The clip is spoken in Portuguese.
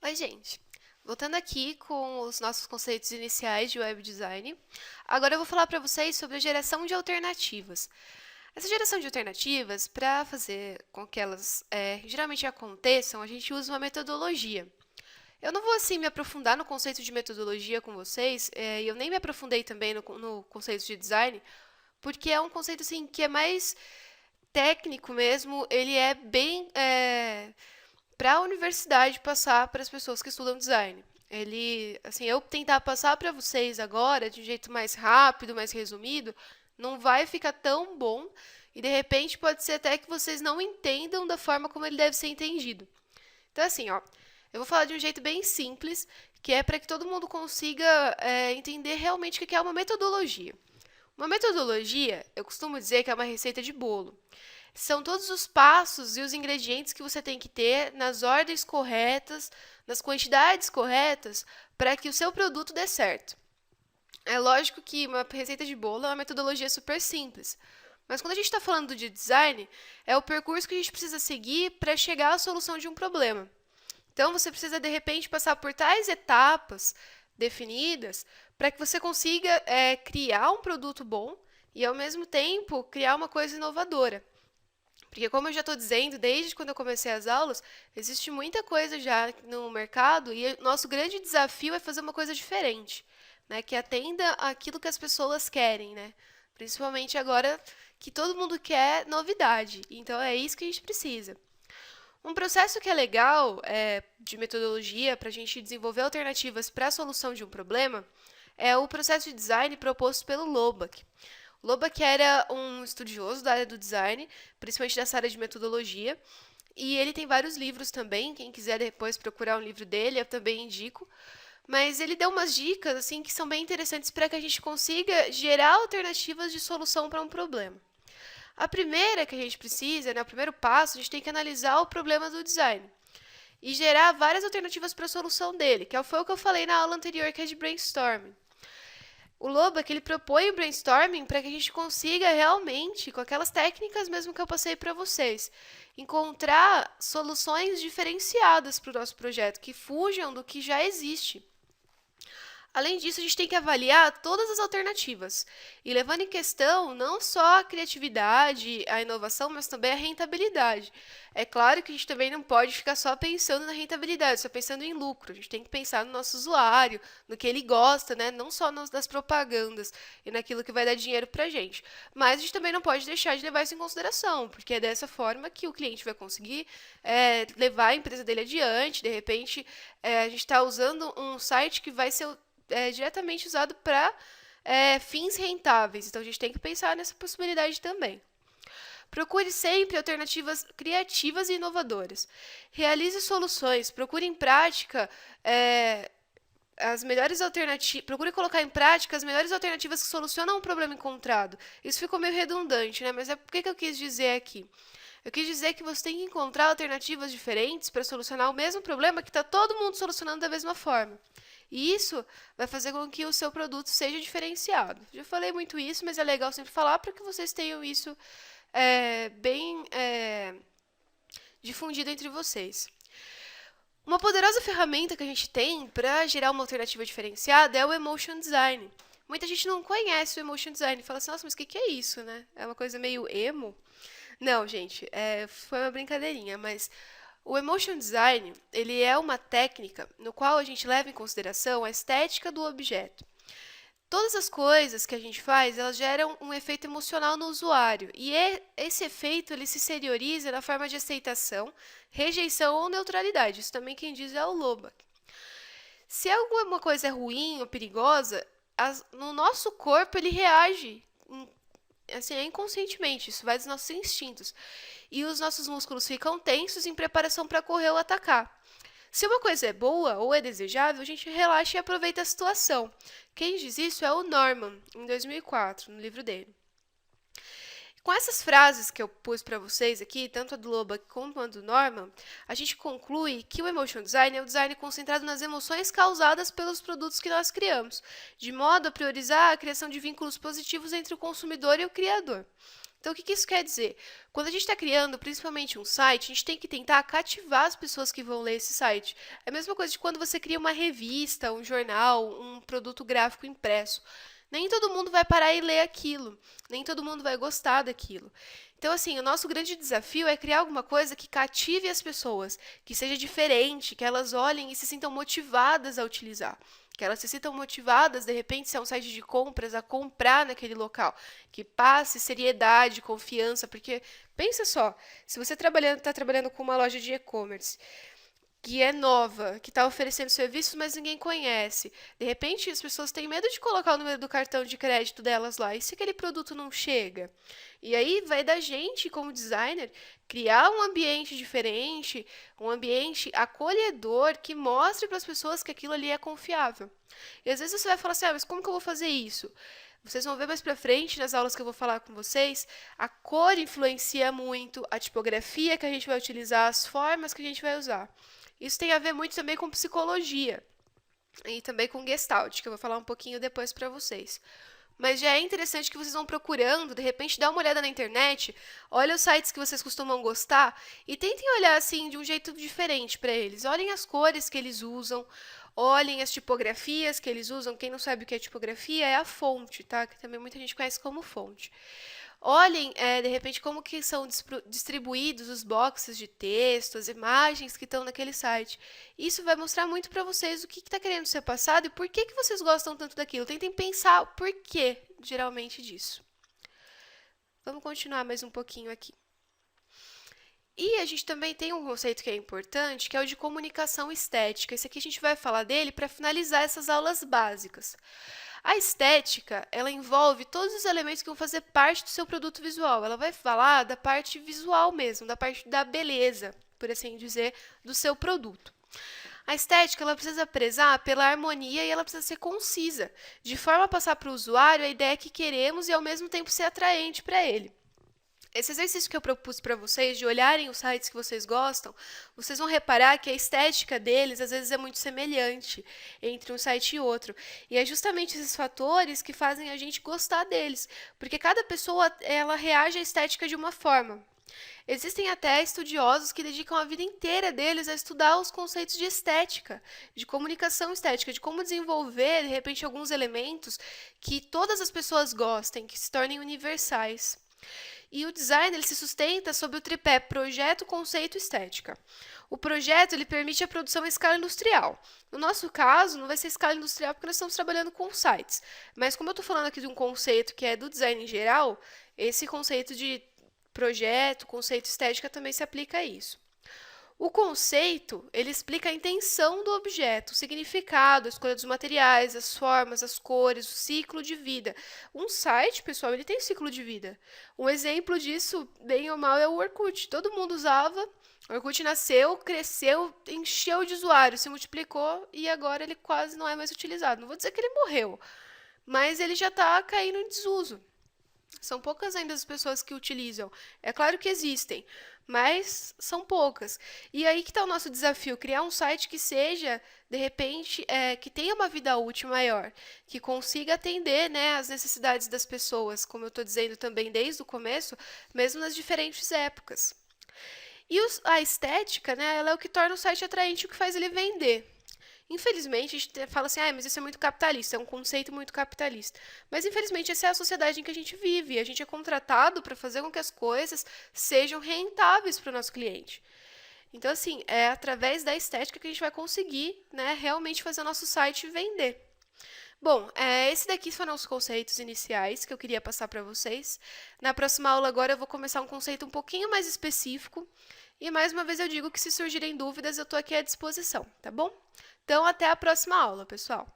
Oi, gente. Voltando aqui com os nossos conceitos iniciais de web design, agora eu vou falar para vocês sobre a geração de alternativas. Essa geração de alternativas, para fazer com que elas geralmente aconteçam, a gente usa uma metodologia. Eu não vou assim me aprofundar no conceito de metodologia com vocês, e eu nem me aprofundei também no conceito de design, porque é um conceito assim que é mais técnico mesmo, ele é bem para a universidade passar para as pessoas que estudam design. Ele, assim, eu tentar passar para vocês agora de um jeito mais rápido, mais resumido, não vai ficar tão bom e de repente pode ser até que vocês não entendam da forma como ele deve ser entendido. Então, assim, ó, eu vou falar de um jeito bem simples, que é para que todo mundo consiga entender realmente o que é uma metodologia. Uma metodologia, eu costumo dizer que é uma receita de bolo. São todos os passos e os ingredientes que você tem que ter nas ordens corretas, nas quantidades corretas, para que o seu produto dê certo. É lógico que uma receita de bolo é uma metodologia super simples. Mas quando a gente está falando de design, é o percurso que a gente precisa seguir para chegar à solução de um problema. Então, você precisa, de repente, passar por tais etapas definidas para que você consiga criar um produto bom e, ao mesmo tempo, criar uma coisa inovadora. Porque, como eu já estou dizendo, desde quando eu comecei as aulas, existe muita coisa já no mercado e o nosso grande desafio é fazer uma coisa diferente, né? Que atenda àquilo que as pessoas querem, né? Principalmente agora que todo mundo quer novidade. Então, é isso que a gente precisa. Um processo que é legal de metodologia para a gente desenvolver alternativas para a solução de um problema é o processo de design proposto pelo Loback. Loback era um estudioso da área do design, principalmente dessa área de metodologia, e ele tem vários livros também. Quem quiser depois procurar um livro dele, eu também indico. Mas ele deu umas dicas assim que são bem interessantes para que a gente consiga gerar alternativas de solução para um problema. A primeira que a gente precisa, né, o primeiro passo, a gente tem que analisar o problema do design e gerar várias alternativas para a solução dele, que foi o que eu falei na aula anterior, que é de brainstorming. O Loback, ele propõe o brainstorming para que a gente consiga realmente, com aquelas técnicas mesmo que eu passei para vocês, encontrar soluções diferenciadas para o nosso projeto, que fujam do que já existe. Além disso, a gente tem que avaliar todas as alternativas e levando em questão não só a criatividade, a inovação, mas também a rentabilidade. É claro que a gente também não pode ficar só pensando na rentabilidade, só pensando em lucro. A gente tem que pensar no nosso usuário, no que ele gosta, né? Não só nas propagandas e naquilo que vai dar dinheiro para a gente. Mas a gente também não pode deixar de levar isso em consideração, porque é dessa forma que o cliente vai conseguir levar a empresa dele adiante. De repente, a gente está usando um site que vai ser diretamente usado para fins rentáveis. Então a gente tem que pensar nessa possibilidade também. Procure sempre alternativas criativas e inovadoras. Realize soluções, procure em prática as melhores alternativas, procure colocar em prática as melhores alternativas que solucionam o problema encontrado. Isso ficou meio redundante, né? Mas é por que eu quis dizer aqui? Eu quis dizer que você tem que encontrar alternativas diferentes para solucionar o mesmo problema que está todo mundo solucionando da mesma forma. E isso vai fazer com que o seu produto seja diferenciado. Já falei muito isso, mas é legal sempre falar para que vocês tenham isso bem difundido entre vocês. Uma poderosa ferramenta que a gente tem para gerar uma alternativa diferenciada é o Emotion Design. Muita gente não conhece o Emotion Design e fala assim, nossa, mas o que é isso, né? É uma coisa meio emo? Não, gente, foi uma brincadeirinha, mas o Emotion Design, ele é uma técnica no qual a gente leva em consideração a estética do objeto. Todas as coisas que a gente faz, elas geram um efeito emocional no usuário, e esse efeito ele se exterioriza na forma de aceitação, rejeição ou neutralidade. Isso também quem diz é o Loback. Se alguma coisa é ruim ou perigosa, no nosso corpo ele reage assim, inconscientemente, isso vai dos nossos instintos. E os nossos músculos ficam tensos em preparação para correr ou atacar. Se uma coisa é boa ou é desejável, a gente relaxa e aproveita a situação. Quem diz isso é o Norman, em 2004, no livro dele. Com essas frases que eu pus para vocês aqui, tanto a do Loback como a do Norman, a gente conclui que o Emotion Design é o design concentrado nas emoções causadas pelos produtos que nós criamos, de modo a priorizar a criação de vínculos positivos entre o consumidor e o criador. Então, o que isso quer dizer? Quando a gente está criando, principalmente um site, a gente tem que tentar cativar as pessoas que vão ler esse site. É a mesma coisa de quando você cria uma revista, um jornal, um produto gráfico impresso. Nem todo mundo vai parar e ler aquilo, nem todo mundo vai gostar daquilo. Então, assim, o nosso grande desafio é criar alguma coisa que cative as pessoas, que seja diferente, que elas olhem e se sintam motivadas a utilizar. Que elas se sintam motivadas, de repente, se é um site de compras, a comprar naquele local. Que passe seriedade, confiança, porque pensa só, se você está trabalhando com uma loja de e-commerce que é nova, que está oferecendo serviços, mas ninguém conhece. De repente, as pessoas têm medo de colocar o número do cartão de crédito delas lá. E se aquele produto não chega? E aí vai da gente, como designer, criar um ambiente diferente, um ambiente acolhedor que mostre para as pessoas que aquilo ali é confiável. E às vezes você vai falar assim, mas como que eu vou fazer isso? Vocês vão ver mais pra frente, nas aulas que eu vou falar com vocês, a cor influencia muito, a tipografia que a gente vai utilizar, as formas que a gente vai usar. Isso tem a ver muito também com psicologia e também com Gestalt, que eu vou falar um pouquinho depois para vocês. Mas já é interessante que vocês vão procurando, de repente dá uma olhada na internet, olha os sites que vocês costumam gostar e tentem olhar assim de um jeito diferente para eles. Olhem as cores que eles usam, olhem as tipografias que eles usam. Quem não sabe o que é tipografia é a fonte, tá? Que também muita gente conhece como fonte. Olhem, de repente, como que são distribuídos os boxes de texto, as imagens que estão naquele site. Isso vai mostrar muito para vocês o que está querendo ser passado e por que vocês gostam tanto daquilo. Tentem pensar o porquê, geralmente, disso. Vamos continuar mais um pouquinho aqui. E a gente também tem um conceito que é importante, que é o de comunicação estética. Esse aqui a gente vai falar dele para finalizar essas aulas básicas. A estética, ela envolve todos os elementos que vão fazer parte do seu produto visual. Ela vai falar da parte visual mesmo, da parte da beleza, por assim dizer, do seu produto. A estética, ela precisa prezar pela harmonia e ela precisa ser concisa, de forma a passar para o usuário a ideia que queremos e ao mesmo tempo ser atraente para ele. Esse exercício que eu propus para vocês, de olharem os sites que vocês gostam, vocês vão reparar que a estética deles, às vezes, é muito semelhante entre um site e outro. E é justamente esses fatores que fazem a gente gostar deles, porque cada pessoa ela reage à estética de uma forma. Existem até estudiosos que dedicam a vida inteira deles a estudar os conceitos de estética, de comunicação estética, de como desenvolver, de repente, alguns elementos que todas as pessoas gostem, que se tornem universais. E o design ele se sustenta sobre o tripé projeto, conceito e estética. O projeto ele permite a produção em escala industrial. No nosso caso, não vai ser escala industrial porque nós estamos trabalhando com sites. Mas como eu estou falando aqui de um conceito que é do design em geral, esse conceito de projeto, conceito e estética também se aplica a isso. O conceito, ele explica a intenção do objeto, o significado, a escolha dos materiais, as formas, as cores, o ciclo de vida. Um site, pessoal, ele tem ciclo de vida. Um exemplo disso, bem ou mal, é o Orkut. Todo mundo usava, o Orkut nasceu, cresceu, encheu de usuários, se multiplicou e agora ele quase não é mais utilizado. Não vou dizer que ele morreu, mas ele já está caindo em desuso. São poucas ainda as pessoas que utilizam. É claro que existem, mas são poucas. E aí que está o nosso desafio, criar um site que seja, de repente, que tenha uma vida útil maior, que consiga atender, né, as necessidades das pessoas, como eu estou dizendo também desde o começo, mesmo nas diferentes épocas. E a estética, né, ela é o que torna o site atraente, o que faz ele vender. Infelizmente, a gente fala assim, mas isso é muito capitalista, é um conceito muito capitalista. Mas, infelizmente, essa é a sociedade em que a gente vive. E a gente é contratado para fazer com que as coisas sejam rentáveis para o nosso cliente. Então, assim, é através da estética que a gente vai conseguir, né, realmente fazer o nosso site vender. Bom, esse daqui foram os conceitos iniciais que eu queria passar para vocês. Na próxima aula agora eu vou começar um conceito um pouquinho mais específico. E mais uma vez eu digo que se surgirem dúvidas eu estou aqui à disposição, tá bom? Então, até a próxima aula, pessoal!